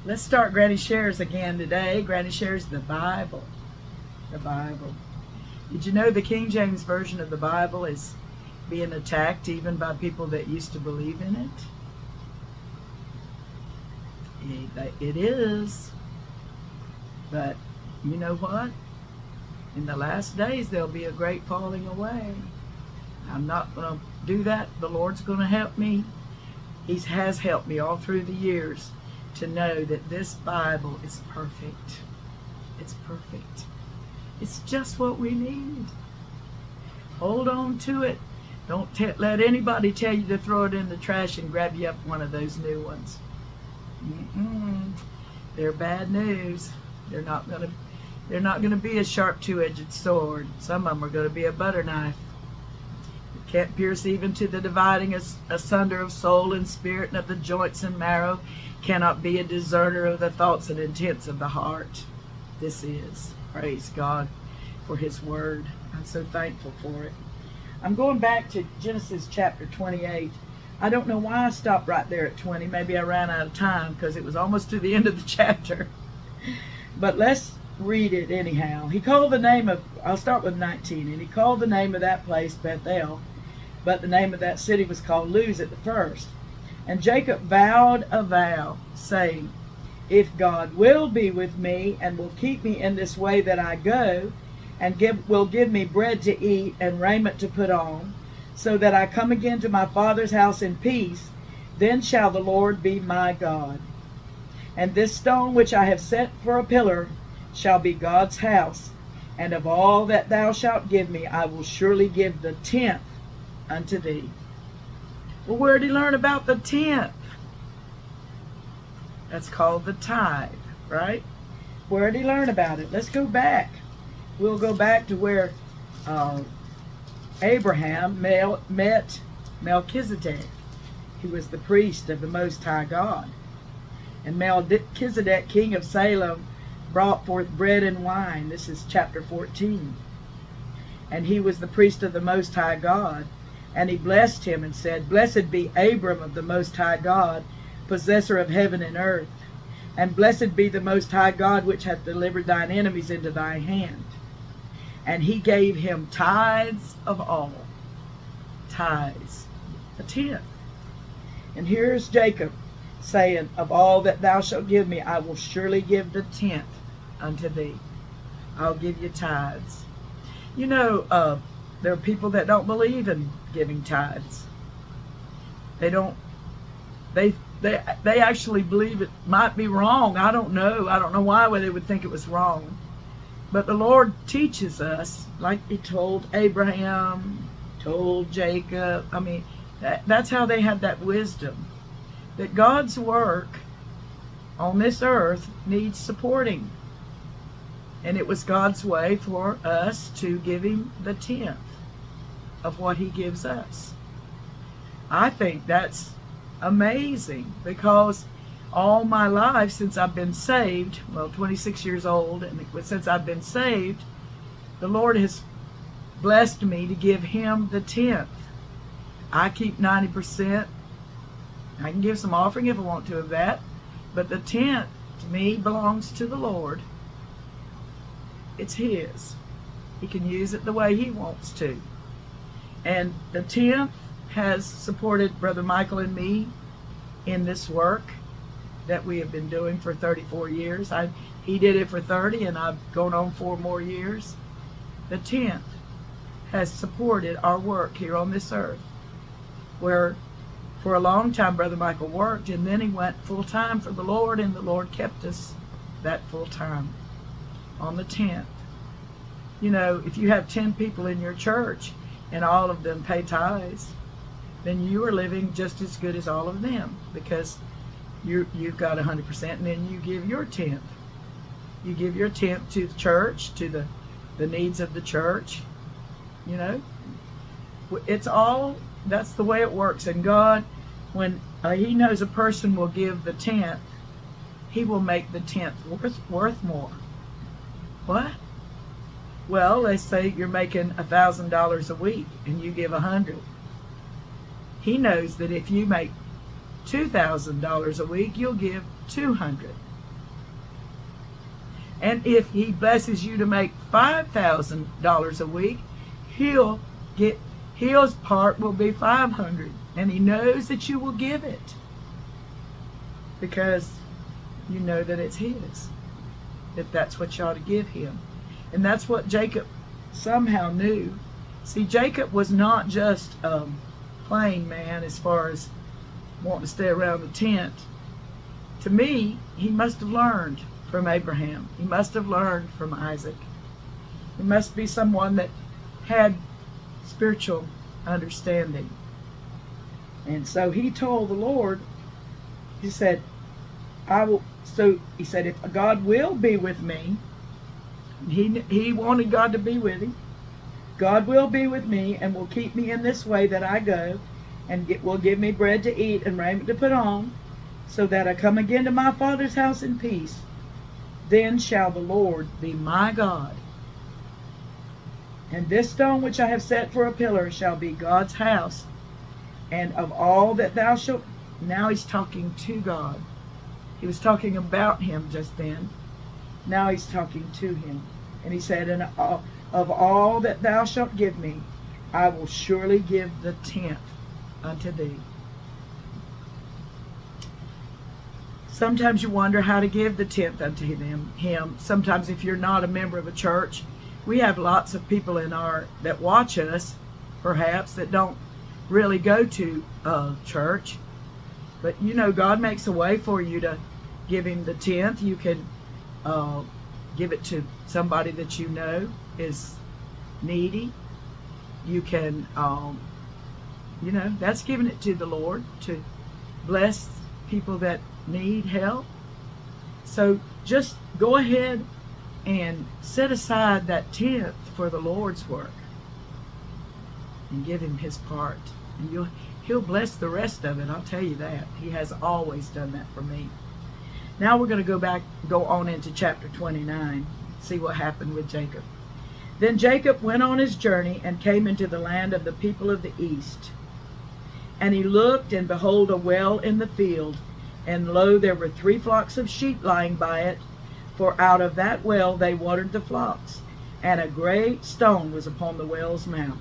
Let's start Granny Shares again today. Granny Shares the Bible. The Bible. Did you know the King James Version of the Bible is being attacked even by people that used to believe in it? It is. But you know what? In the last days there'll be a great falling away. I'm not going to do that. The Lord's going to help me. He has helped me all through the years to know that this Bible is perfect. It's perfect. It's just what we need. Hold on to it. Don't let anybody tell you to throw it in the trash and grab you up one of those new ones. They're bad news. They're not going to be a sharp two-edged sword. Some of them are going to be a butter knife. It can't pierce even to the dividing asunder of soul and spirit, and of the joints and marrow. Cannot be a discerner of the thoughts and intents of the heart. This is. Praise God for His Word. I'm so thankful for it. I'm going back to Genesis chapter 28. I don't know why I stopped right there at 20. Maybe I ran out of time because it was almost to the end of the chapter. But let's read it anyhow. He called the name of, I'll start with 19. And he called the name of that place Bethel, but the name of that city was called Luz at the first. And Jacob vowed a vow, saying, if God will be with me and will keep me in this way that I go, and will give me bread to eat and raiment to put on, so that I come again to my father's house in peace, then shall the Lord be my God. And this stone which I have set for a pillar shall be God's house, and of all that thou shalt give me, I will surely give the 10th unto thee. Well, where did he learn about the 10th? That's called the tithe, right? Where did he learn about it? Let's go back. We'll go back to where Abraham met Melchizedek. He was the priest of the Most High God. And Melchizedek, king of Salem, brought forth bread and wine. This is chapter 14. And he was the priest of the Most High God. And he blessed him and said, blessed be Abram of the Most High God, possessor of heaven and earth. And blessed be the Most High God, which hath delivered thine enemies into thy hand. And he gave him tithes of all. Tithes. A 10th. And here's Jacob saying, of all that thou shalt give me, I will surely give the 10th unto thee. I'll give you tithes. You know, there are people that don't believe in giving tithes. They don't. They actually believe it might be wrong. I don't know. I don't know why they would think it was wrong. But the Lord teaches us, like He told Abraham, told Jacob. I mean, that's how they had that wisdom. That God's work on this earth needs supporting. And it was God's way for us to give Him the 10th of what He gives us. I think that's amazing, because all my life since I've been saved, well, 26 years old, and since I've been saved, the Lord has blessed me to give Him the 10th. I keep 90%. I can give some offering if I want to of that, but the 10th to me belongs to the Lord. It's His. He can use it the way He wants to. And the 10th has supported Brother Michael and me in this work that we have been doing for 34 years. He did it for 30, and I've gone on 4 more years. The 10th has supported our work here on this earth, where for a long time Brother Michael worked, and then he went full-time for the Lord, and the Lord kept us that full-time on the 10th. You know, if you have 10 people in your church and all of them pay tithes, then you are living just as good as all of them, because you've got 100%, and then you give your 10th. You give your 10th to the church, to the needs of the church. You know, it's all, that's the way it works. And God, when He knows a person will give the 10th, He will make the 10th worth more. What? Well, let's say you're making $1,000 a week and you give 100. He knows that if you make $2,000 a week, you'll give 200. And if he blesses you to make $5,000 a week, his part will be $500, and he knows that you will give it because you know that it's his, that that's what you ought to give him. And that's what Jacob somehow knew. See, Jacob was not just a plain man as far as wanting to stay around the tent. To me, he must have learned from Abraham. He must have learned from Isaac. He must be someone that had spiritual understanding. And so he told the Lord, he said, he said, if God will be with me, he wanted God to be with him. God will be with me and will keep me in this way that I go, and will give me bread to eat and raiment to put on, so that I come again to my father's house in peace. Then shall the Lord be my God. And this stone which I have set for a pillar shall be God's house. And of all that thou shalt... Now he's talking to God. He was talking about him just then. Now he's talking to him. And he said, and of all that thou shalt give me, I will surely give the tenth unto thee. Sometimes you wonder how to give the tenth unto him. Sometimes if you're not a member of a church, we have lots of people that watch us, perhaps, that don't really go to church. But you know, God makes a way for you to give him the tenth. You can give it to somebody that you know is needy. You can, that's giving it to the Lord to bless people that need help. So just go ahead and set aside that tenth for the Lord's work and give him his part, and he'll bless the rest of it. I'll tell you that. He has always done that for me. Now we're going to go on into chapter 29, see what happened with Jacob. Then Jacob went on his journey and came into the land of the people of the east. And he looked, and behold, a well in the field, and lo, there were 3 flocks of sheep lying by it, for out of that well they watered the flocks, and a great stone was upon the well's mouth.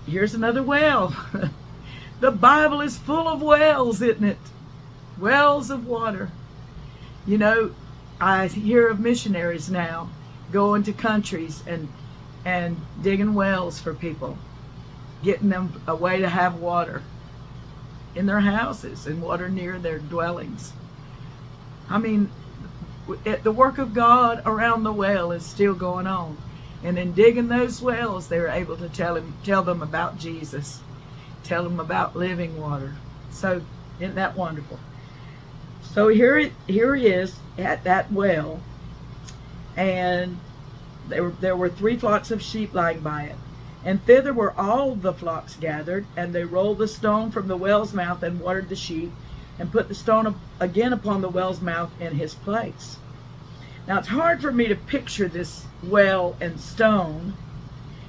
Here's another well. The Bible is full of wells, isn't it? Wells of water. You know, I hear of missionaries now going to countries and digging wells for people, getting them a way to have water in their houses and water near their dwellings. I mean, the work of God around the well is still going on. And in digging those wells, they were able to tell them about Jesus, tell them about living water. So isn't that wonderful? So here he is at that well, and there were 3 flocks of sheep lying by it. And thither were all the flocks gathered, and they rolled the stone from the well's mouth and watered the sheep, and put the stone again upon the well's mouth in his place. Now it's hard for me to picture this well and stone.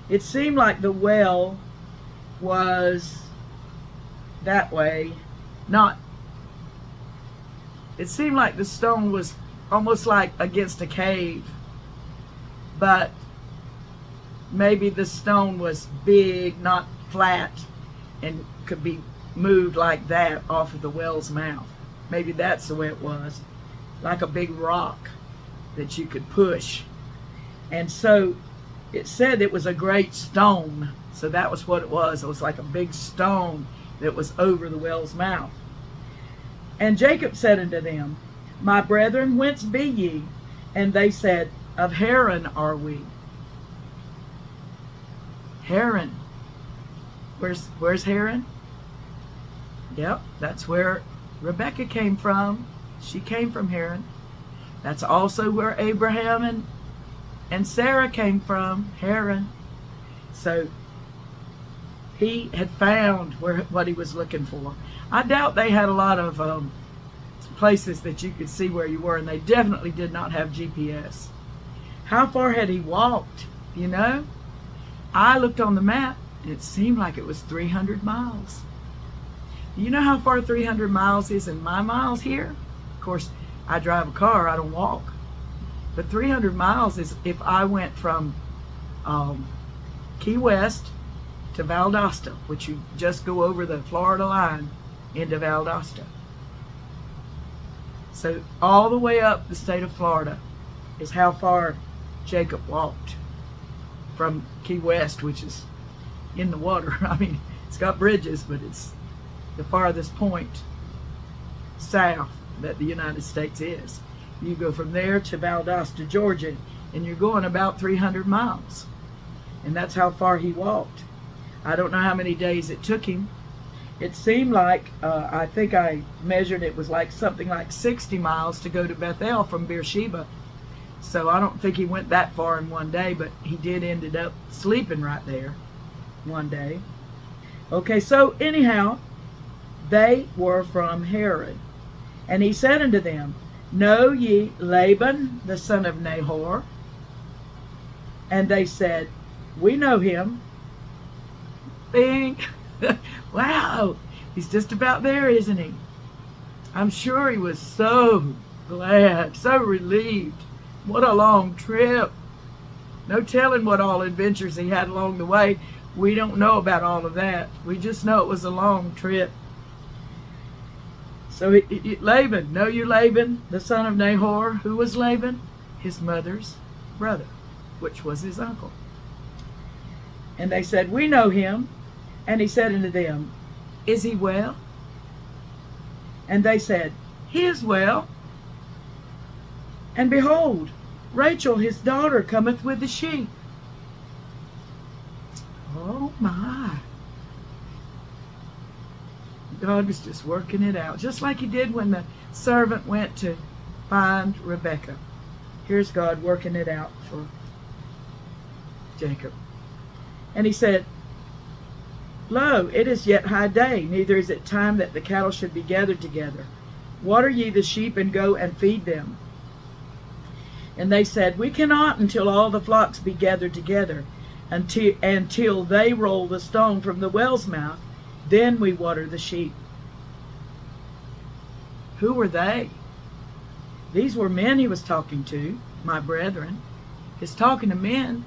It seemed like the well was that way, it seemed like the stone was almost like against a cave, but maybe the stone was big, not flat, and could be moved like that off of the well's mouth. Maybe that's the way it was, like a big rock that you could push. And so it said it was a great stone. So that was what it was. It was like a big stone that was over the well's mouth. And Jacob said unto them, My brethren, whence be ye? And they said, Of Haran are we. Haran. Where's Haran? Yep, that's where Rebecca came from. She came from Haran. That's also where Abraham and Sarah came from, Haran. So he had found what he was looking for. I doubt they had a lot of places that you could see where you were, and they definitely did not have GPS. How far had he walked, you know? I looked on the map, and it seemed like it was 300 miles. You know how far 300 miles is in my miles here? Of course, I drive a car, I don't walk. But 300 miles is if I went from Key West to Valdosta, which you just go over the Florida line into Valdosta. So all the way up the state of Florida is how far Jacob walked from Key West, which is in the water. I mean, it's got bridges, but it's the farthest point south that the United States is. You go from there to Valdosta, Georgia, and you're going about 300 miles. And that's how far he walked. I don't know how many days it took him. It seemed like, I think I measured it was like something like 60 miles to go to Bethel from Beersheba. So I don't think he went that far in one day, but he did ended up sleeping right there one day. Okay, so anyhow, they were from Haran. And he said unto them, Know ye Laban, the son of Nahor? And they said, We know him. Bing. Wow, he's just about there, isn't he? I'm sure he was so glad, so relieved. What a long trip. No telling what all adventures he had along the way. We don't know about all of that. We just know it was a long trip. So Laban, know you Laban, the son of Nahor? Who was Laban? His mother's brother, which was his uncle. And they said, We know him. And he said unto them, Is he well? And they said, He is well. And behold, Rachel his daughter cometh with the sheep. Oh my. God was just working it out, just like he did when the servant went to find Rebekah. Here's God working it out for Jacob. And he said, Lo, it is yet high day, neither is it time that the cattle should be gathered together. Water ye the sheep, and go and feed them. And they said, We cannot until all the flocks be gathered together, until they roll the stone from the well's mouth, then we water the sheep. Who were they? These were men he was talking to, my brethren. He's talking to men.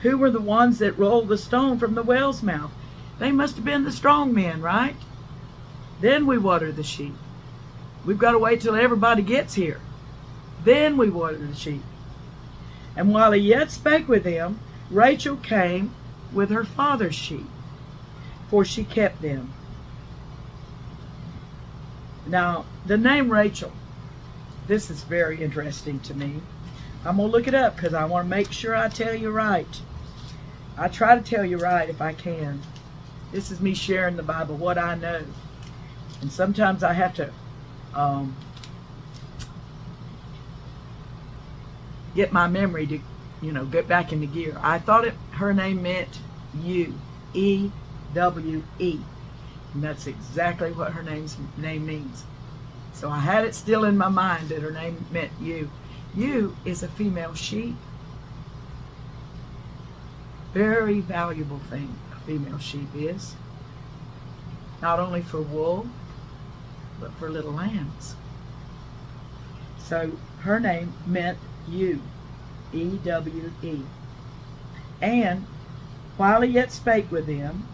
Who were the ones that rolled the stone from the well's mouth? They must have been the strong men, right? Then we water the sheep. We've got to wait till everybody gets here. Then we water the sheep. And while he yet spake with him, Rachel came with her father's sheep, for she kept them. Now, the name Rachel, this is very interesting to me. I'm going to look it up because I want to make sure I tell you right. I try to tell you right if I can. This is me sharing the Bible, what I know. And sometimes I have to get my memory to, get back into gear. I thought her name meant you, E-W-E. And that's exactly what her name means. So I had it still in my mind that her name meant you. You is a female sheep. Very valuable thing a female sheep is. Not only for wool, but for little lambs. So her name meant you, E-W-E. And while he yet spake with them,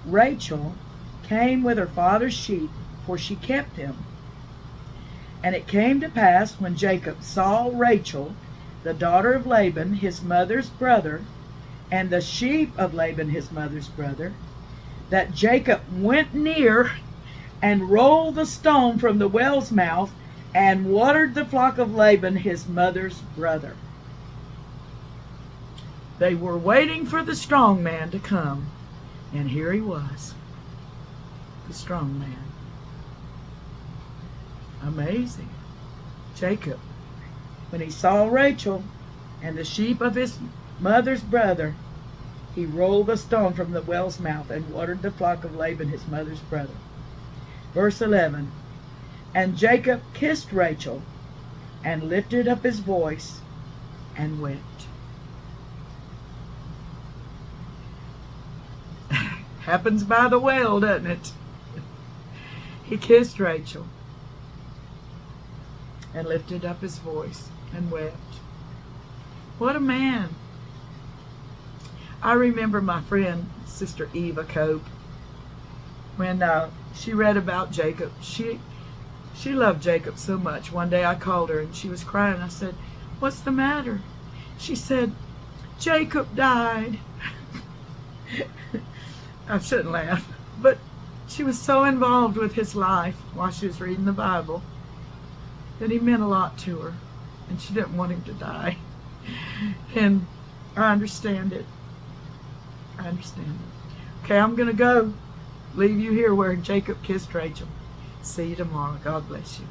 Rachel came with her father's sheep, for she kept them. And it came to pass, when Jacob saw Rachel, the daughter of Laban, his mother's brother, and the sheep of Laban, his mother's brother, that Jacob went near and rolled the stone from the well's mouth and watered the flock of Laban, his mother's brother. They were waiting for the strong man to come, and here he was, the strong man. Amazing. Jacob, when he saw Rachel and the sheep of his mother's brother, he rolled the stone from the well's mouth and watered the flock of Laban, his mother's brother. Verse 11, And Jacob kissed Rachel and lifted up his voice and wept. Happens by the well, doesn't it? He kissed Rachel. and lifted up his voice and wept. What a man. I remember my friend, Sister Eva Cope, when she read about Jacob. She loved Jacob so much. One day I called her and she was crying. I said, "What's the matter?" She said, "Jacob died." I shouldn't laugh, but she was so involved with his life while she was reading the Bible that he meant a lot to her, and she didn't want him to die. And I understand it. I understand it. Okay, I'm going to go. Leave you here where Jacob kissed Rachel. See you tomorrow. God bless you.